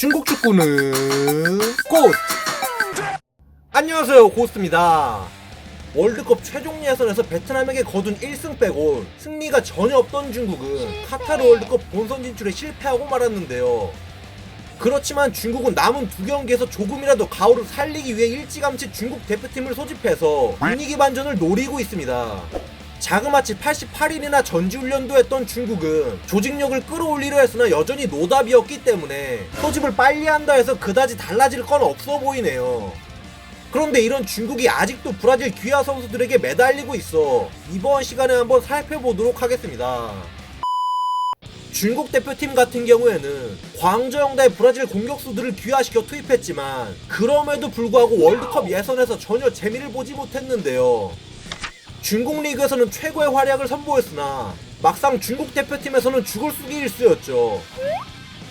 중국 축구는 고스트! 안녕하세요, 고스트입니다. 월드컵 최종 예선에서 베트남에게 거둔 1승 빼고 승리가 전혀 없던 중국은 카타르 월드컵 본선 진출에 실패하고 말았는데요. 그렇지만 중국은 남은 두 경기에서 조금이라도 가오를 살리기 위해 일찌감치 중국 대표팀을 소집해서 분위기 반전을 노리고 있습니다. 자그마치 88일이나 전지훈련도 했던 중국은 조직력을 끌어올리려 했으나 여전히 노답이었기 때문에 소집을 빨리 한다 해서 그다지 달라질 건 없어 보이네요. 그런데 이런 중국이 아직도 브라질 귀화 선수들에게 매달리고 있어 이번 시간에 한번 살펴보도록 하겠습니다. 중국 대표팀 같은 경우에는 광저형다의 브라질 공격수들을 귀화시켜 투입했지만 그럼에도 불구하고 월드컵 예선에서 전혀 재미를 보지 못했는데요. 중국 리그에서는 최고의 활약을 선보였으나 막상 중국 대표팀에서는 죽을 수기 일수였죠.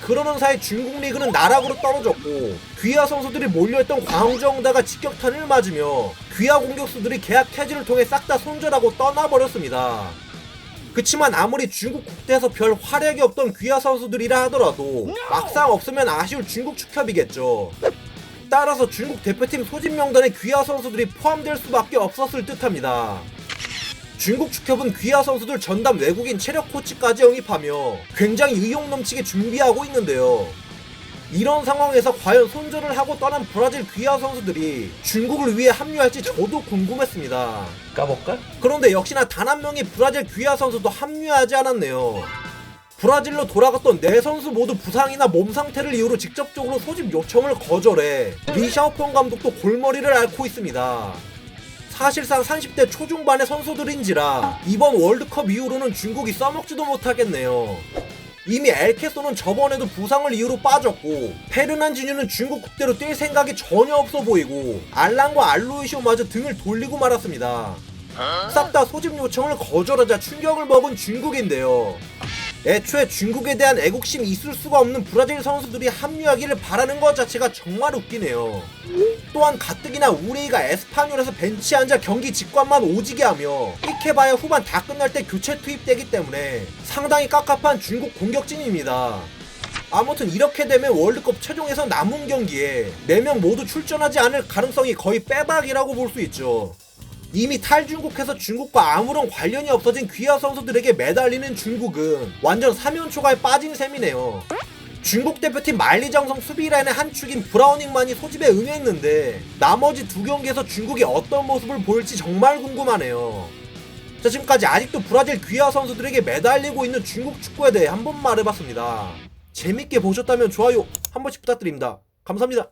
그러는 사이 중국 리그는 나락으로 떨어졌고 귀화 선수들이 몰려있던 광저형다가 직격탄을 맞으며 귀화 공격수들이 계약 해지를 통해 싹 다 손절하고 떠나버렸습니다. 그치만 아무리 중국 국대에서 별 활약이 없던 귀화 선수들이라 하더라도 막상 없으면 아쉬울 중국 축협이겠죠. 따라서 중국 대표팀 소집 명단에 귀화 선수들이 포함될 수밖에 없었을 듯합니다. 중국 축협은 귀화 선수들 전담 외국인 체력 코치까지 영입하며 굉장히 의욕 넘치게 준비하고 있는데요. 이런 상황에서 과연 손절을 하고 떠난 브라질 귀화 선수들이 중국을 위해 합류할지 저도 궁금했습니다. 까볼까? 그런데 역시나 단 한 명의 브라질 귀화 선수도 합류하지 않았네요. 브라질로 돌아갔던 네 선수 모두 부상이나 몸 상태를 이유로 직접적으로 소집 요청을 거절해 리샤오펑 감독도 골머리를 앓고 있습니다. 사실상 30대 초중반의 선수들인지라 이번 월드컵 이후로는 중국이 써먹지도 못하겠네요. 이미 엘케소는 저번에도 부상을 이유로 빠졌고 페르난지뉴는 중국 국대로 뛸 생각이 전혀 없어 보이고 알랑과 알로이시오마저 등을 돌리고 말았습니다. 싹 다 소집 요청을 거절하자 충격을 먹은 중국인데요. 애초에 중국에 대한 애국심이 있을 수가 없는 브라질 선수들이 합류하기를 바라는 것 자체가 정말 웃기네요. 또한 가뜩이나 우레이가 에스파뇰에서 벤치에 앉아 경기 직관만 오지게 하며 픽해봐야 후반 다 끝날 때 교체 투입되기 때문에 상당히 깝깝한 중국 공격진입니다. 아무튼 이렇게 되면 월드컵 최종에서 남은 경기에 4명 모두 출전하지 않을 가능성이 거의 빼박이라고 볼 수 있죠. 이미 탈중국해서 중국과 아무런 관련이 없어진 귀화 선수들에게 매달리는 중국은 완전 3연초가에 빠진 셈이네요. 중국 대표팀 만리장성 수비라인의 한 축인 브라우닝만이 소집에 응했는데 나머지 두 경기에서 중국이 어떤 모습을 보일지 정말 궁금하네요. 자, 지금까지 아직도 브라질 귀화 선수들에게 매달리고 있는 중국 축구에 대해 한번 말해봤습니다. 재밌게 보셨다면 좋아요 한 번씩 부탁드립니다. 감사합니다.